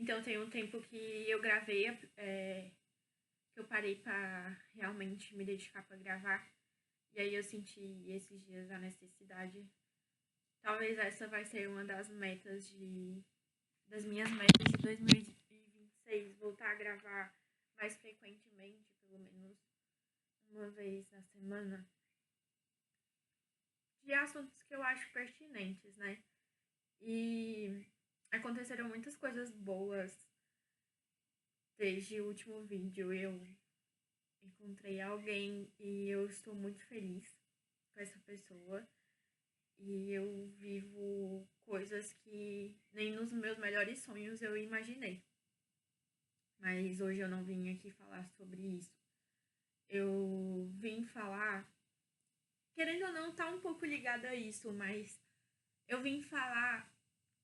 Então tem um tempo que eu gravei, que eu parei pra realmente me dedicar pra gravar. E aí eu senti esses dias a necessidade. Talvez essa vai ser uma das minhas metas de 2026, voltar a gravar mais frequentemente, pelo menos uma vez na semana, de assuntos que eu acho pertinentes, né? E aconteceram muitas coisas boas desde o último vídeo. Eu encontrei alguém e eu estou muito feliz com essa pessoa. E eu vivo coisas que nem nos meus melhores sonhos eu imaginei. Mas hoje eu não vim aqui falar sobre isso. Eu vim falar, querendo ou não, tá um pouco ligado a isso, mas eu vim falar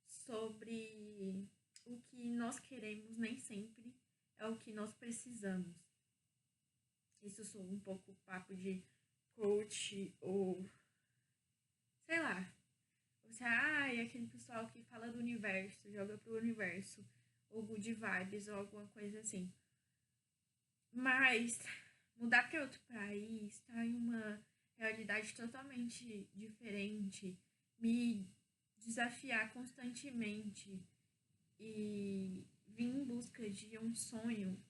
sobre o que nós queremos nem sempre é o que nós precisamos. Isso sou um pouco papo de coach ou sei lá. Você, é aquele pessoal que fala do universo, joga pro universo, ou good vibes, ou alguma coisa assim. Mas mudar para outro país, tá em uma realidade totalmente diferente, me desafiar constantemente e vir em busca de um sonho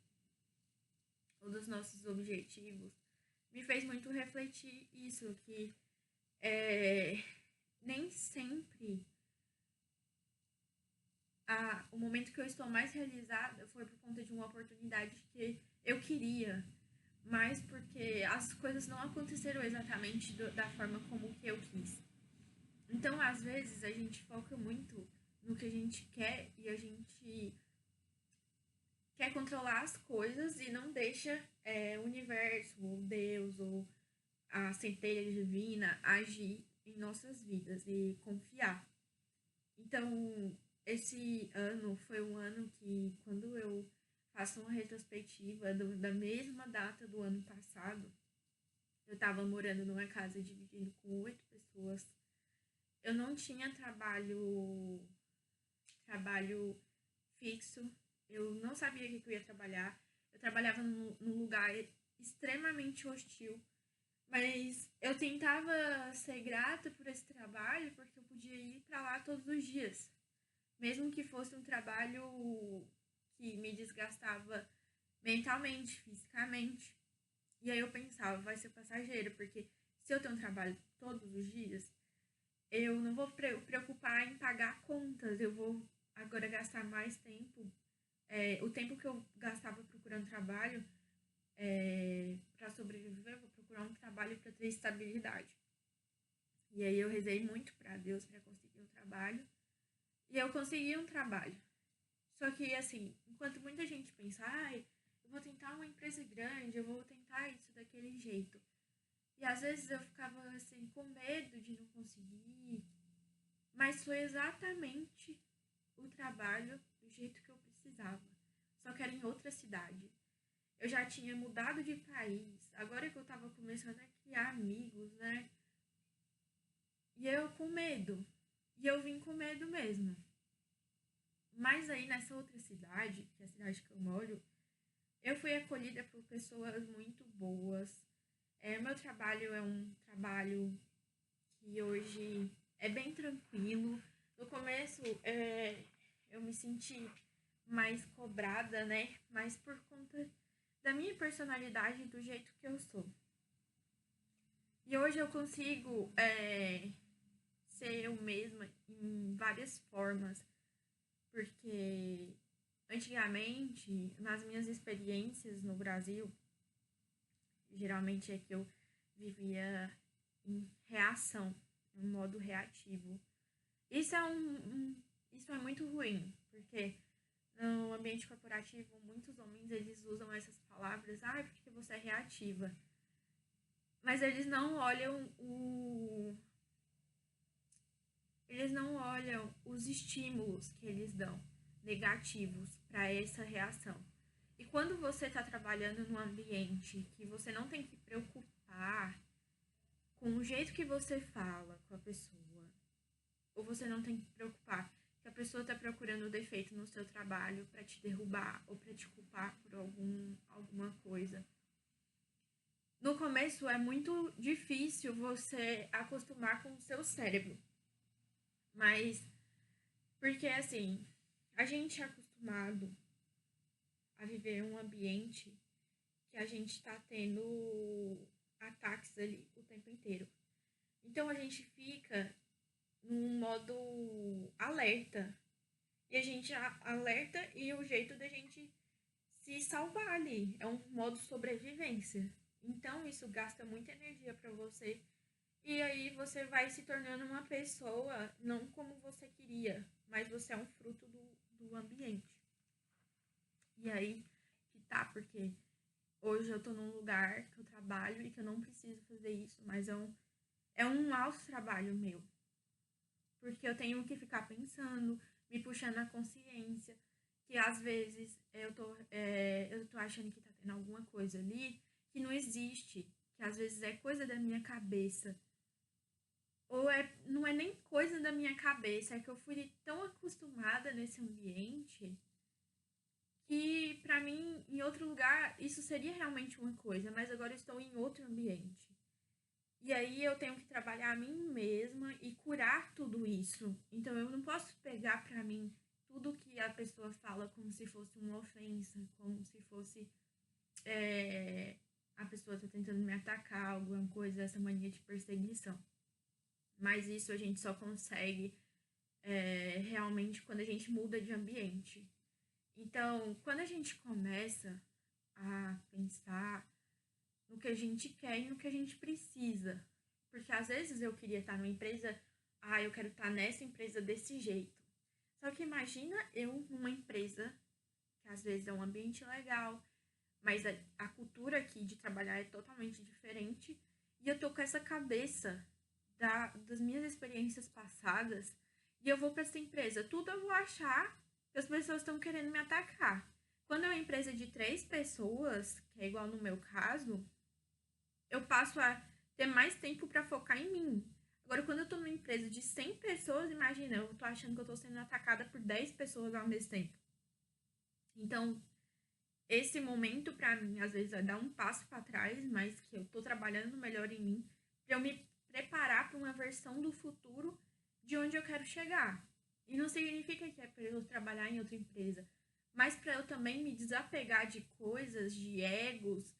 ou dos nossos objetivos, me fez muito refletir isso, que nem sempre o momento que eu estou mais realizada foi por conta de uma oportunidade que eu queria, mas porque as coisas não aconteceram exatamente da forma como que eu quis. Então, às vezes, a gente foca muito no que a gente quer e a gente quer controlar as coisas e não deixa o universo, ou Deus, ou a centelha divina agir em nossas vidas e confiar. Então, esse ano foi um ano que, quando eu faço uma retrospectiva da mesma data do ano passado, eu estava morando numa casa dividindo com 8 pessoas. Eu não tinha trabalho fixo. Eu não sabia o que eu ia trabalhar. Eu trabalhava num lugar extremamente hostil. Mas eu tentava ser grata por esse trabalho porque eu podia ir para lá todos os dias. Mesmo que fosse um trabalho que me desgastava mentalmente, fisicamente. E aí eu pensava, vai ser passageiro, porque se eu tenho um trabalho todos os dias, eu não vou preocupar em pagar contas, eu vou agora gastar mais tempo. O tempo que eu gastava procurando trabalho para sobreviver, eu vou procurar um trabalho para ter estabilidade. E aí eu rezei muito para Deus para conseguir um trabalho. E eu consegui um trabalho. Só que, assim, enquanto muita gente pensa, eu vou tentar uma empresa grande, eu vou tentar isso daquele jeito. E às vezes eu ficava, assim, com medo de não conseguir. Mas foi exatamente o trabalho do jeito que eu precisava. Só que era em outra cidade. Eu já tinha mudado de país. Agora que eu tava começando a criar amigos, né? E eu com medo. E eu vim com medo mesmo. Mas aí nessa outra cidade, que é a cidade que eu moro, eu fui acolhida por pessoas muito boas. Meu trabalho é um trabalho que hoje é bem tranquilo. No começo eu me senti mais cobrada, né? Mas por conta da minha personalidade e do jeito que eu sou. E hoje eu consigo ser eu mesma em várias formas. Porque antigamente, nas minhas experiências no Brasil, geralmente é que eu vivia em reação, em modo reativo. Isso isso é muito ruim, porque no ambiente corporativo, muitos homens eles usam essas palavras, porque você é reativa. Mas eles não olham os estímulos que eles dão negativos para essa reação. E quando você está trabalhando num ambiente que você não tem que preocupar com o jeito que você fala com a pessoa, ou você não tem que preocupar que que a pessoa está procurando defeito no seu trabalho para te derrubar ou para te culpar por alguma coisa. No começo é muito difícil você acostumar com o seu cérebro, mas porque assim, a gente é acostumado a viver um ambiente que a gente está tendo ataques ali o tempo inteiro. Então a gente fica num modo alerta. E a gente alerta e o jeito da gente se salvar ali. É um modo sobrevivência. Então isso gasta muita energia para você. E aí você vai se tornando uma pessoa não como você queria, mas você é um fruto do ambiente. E aí que tá, porque hoje eu tô num lugar que eu trabalho e que eu não preciso fazer isso, mas é um alto trabalho meu. Porque eu tenho que ficar pensando, me puxando a consciência, que às vezes eu tô achando que tá tendo alguma coisa ali que não existe, que às vezes é coisa da minha cabeça. Ou não é nem coisa da minha cabeça, é que eu fui tão acostumada nesse ambiente que pra mim, em outro lugar, isso seria realmente uma coisa, mas agora eu estou em outro ambiente. E aí eu tenho que trabalhar a mim mesma e curar tudo isso. Então eu não posso pegar pra mim tudo que a pessoa fala como se fosse uma ofensa, como se fosse a pessoa tá tentando me atacar, alguma coisa, essa mania de perseguição. Mas isso a gente só consegue realmente quando a gente muda de ambiente. Então, quando a gente começa a pensar no que a gente quer e no que a gente precisa. Porque às vezes eu queria estar numa empresa, eu quero estar nessa empresa desse jeito. Só que imagina eu numa empresa, que às vezes é um ambiente legal, mas a cultura aqui de trabalhar é totalmente diferente. E eu tô com essa cabeça das minhas experiências passadas, e eu vou para essa empresa, tudo eu vou achar que as pessoas estão querendo me atacar. Quando é uma empresa de 3 pessoas, que é igual no meu caso, eu passo a ter mais tempo para focar em mim. Agora, quando eu tô numa empresa de 100 pessoas, imagina, eu tô achando que eu tô sendo atacada por 10 pessoas ao mesmo tempo. Então, esse momento para mim, às vezes, é dar um passo para trás, mas que eu tô trabalhando melhor em mim, para eu me preparar para uma versão do futuro de onde eu quero chegar. E não significa que é para eu trabalhar em outra empresa, mas para eu também me desapegar de coisas, de egos,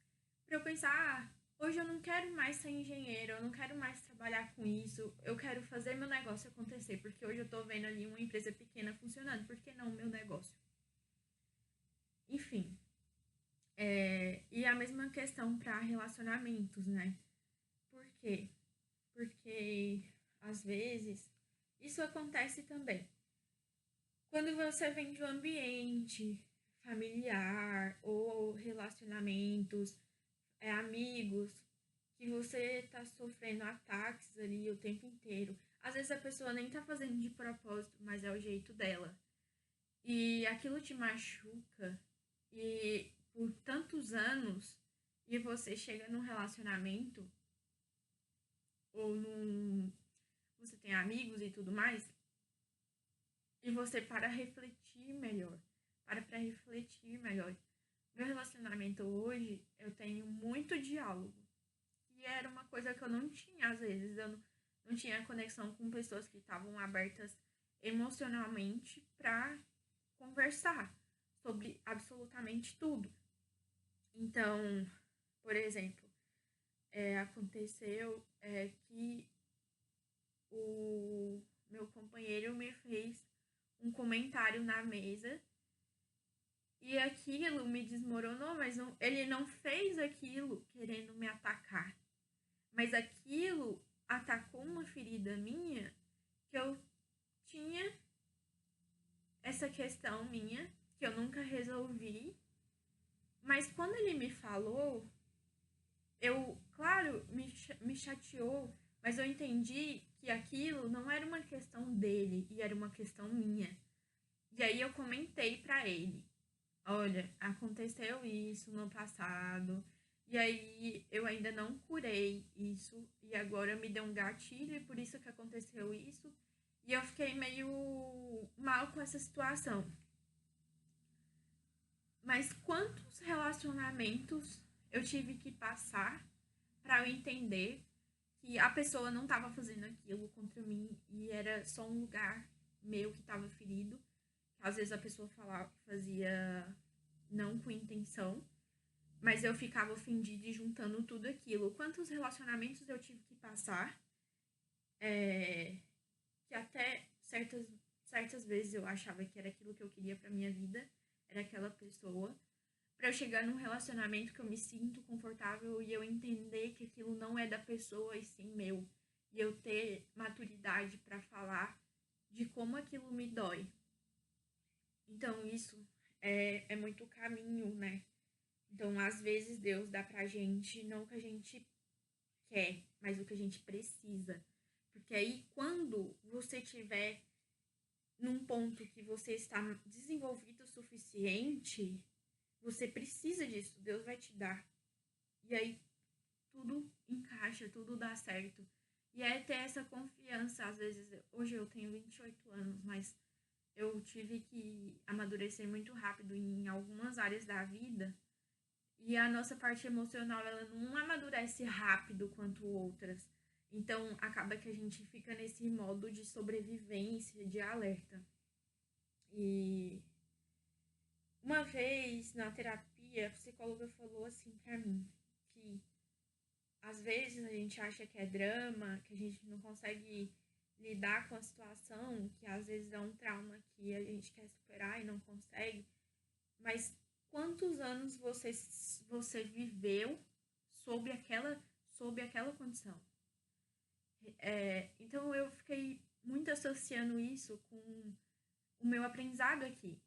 para eu pensar, hoje eu não quero mais ser engenheiro, eu não quero mais trabalhar com isso, eu quero fazer meu negócio acontecer, porque hoje eu tô vendo ali uma empresa pequena funcionando, por que não o meu negócio? Enfim, e a mesma questão para relacionamentos, né? Por quê? Porque, às vezes, isso acontece também. Quando você vem de um ambiente familiar ou relacionamentos, amigos, que você tá sofrendo ataques ali o tempo inteiro. Às vezes a pessoa nem tá fazendo de propósito, mas é o jeito dela. E aquilo te machuca e por tantos anos e você chega num relacionamento ou você tem amigos e tudo mais e você para refletir melhor. Para refletir melhor. Meu relacionamento hoje, eu tenho muito diálogo. E era uma coisa que eu não tinha, às vezes. Eu não tinha conexão com pessoas que estavam abertas emocionalmente para conversar sobre absolutamente tudo. Então, por exemplo, aconteceu que o meu companheiro me fez um comentário na mesa e aquilo me desmoronou, mas ele não fez aquilo querendo me atacar. Mas aquilo atacou uma ferida minha que eu tinha essa questão minha que eu nunca resolvi. Mas quando ele me falou, claro, me chateou, mas eu entendi que aquilo não era uma questão dele e era uma questão minha. E aí eu comentei pra ele: olha, aconteceu isso no passado. E aí eu ainda não curei isso. E agora me deu um gatilho e por isso que aconteceu isso. E eu fiquei meio mal com essa situação. Mas quantos relacionamentos eu tive que passar para eu entender que a pessoa não estava fazendo aquilo contra mim e era só um lugar meu que estava ferido. Às vezes a pessoa falava, fazia não com intenção, mas eu ficava ofendida e juntando tudo aquilo. Quantos relacionamentos eu tive que passar, que até certas vezes eu achava que era aquilo que eu queria pra minha vida, era aquela pessoa, pra eu chegar num relacionamento que eu me sinto confortável e eu entender que aquilo não é da pessoa e sim meu. E eu ter maturidade pra falar de como aquilo me dói. Então isso é muito caminho, né? Então, às vezes, Deus dá pra gente não o que a gente quer, mas o que a gente precisa. Porque aí, quando você tiver num ponto que você está desenvolvido o suficiente, você precisa disso, Deus vai te dar. E aí, tudo encaixa, tudo dá certo. E é ter essa confiança, às vezes, hoje eu tenho 28 anos, mas eu tive que amadurecer muito rápido em algumas áreas da vida. E a nossa parte emocional, ela não amadurece rápido quanto outras. Então, acaba que a gente fica nesse modo de sobrevivência, de alerta. E uma vez na terapia, a psicóloga falou assim pra mim, que às vezes a gente acha que é drama, que a gente não consegue lidar com a situação, que às vezes é um trauma que a gente quer superar e não consegue, mas quantos anos você viveu sob aquela condição? Então eu fiquei muito associando isso com o meu aprendizado aqui.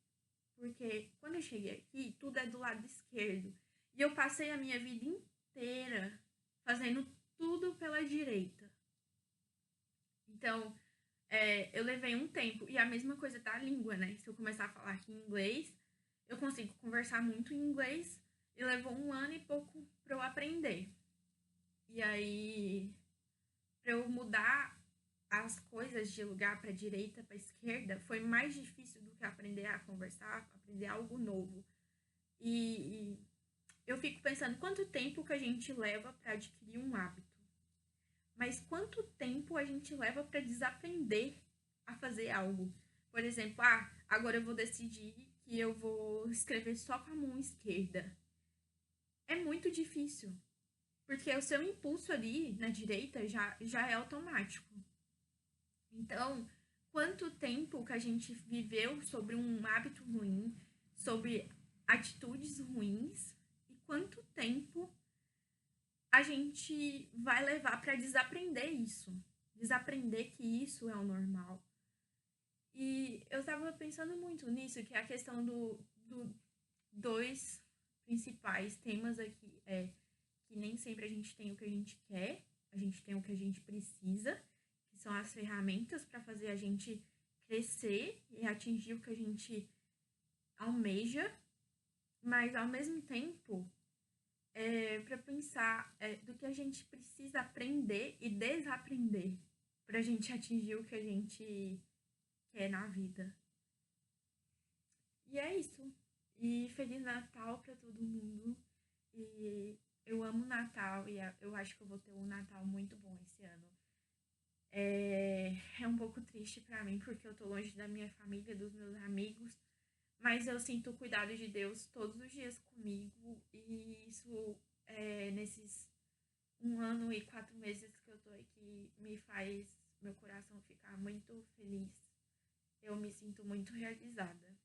Porque quando eu cheguei aqui, tudo é do lado esquerdo. E eu passei a minha vida inteira fazendo tudo pela direita. Então, eu levei um tempo. E a mesma coisa da língua, né? Se eu começar a falar aqui em inglês, eu consigo conversar muito em inglês. E levou 1 ano e pouco para eu aprender. E aí, para eu mudar as coisas de lugar para direita, para esquerda, foi mais difícil do que aprender a conversar, aprender algo novo. E eu fico pensando quanto tempo que a gente leva para adquirir um hábito. Mas quanto tempo a gente leva para desaprender a fazer algo? Por exemplo, agora eu vou decidir que eu vou escrever só com a mão esquerda. É muito difícil, porque o seu impulso ali na direita já é automático. Então, quanto tempo que a gente viveu sobre um hábito ruim, sobre atitudes ruins, e quanto tempo a gente vai levar para desaprender isso, desaprender que isso é o normal. E eu estava pensando muito nisso, que é a questão do dois principais temas aqui é que nem sempre a gente tem o que a gente quer, a gente tem o que a gente precisa, que são as ferramentas para fazer a gente crescer e atingir o que a gente almeja, mas ao mesmo tempo para pensar do que a gente precisa aprender e desaprender para a gente atingir o que a gente quer na vida. E é isso. E Feliz Natal para todo mundo. E eu amo Natal e eu acho que eu vou ter um Natal muito bom esse ano. É um pouco triste para mim porque eu tô longe da minha família, dos meus amigos, mas eu sinto o cuidado de Deus todos os dias comigo e isso nesses 1 ano e 4 meses que eu tô aqui me faz meu coração ficar muito feliz. Eu me sinto muito realizada.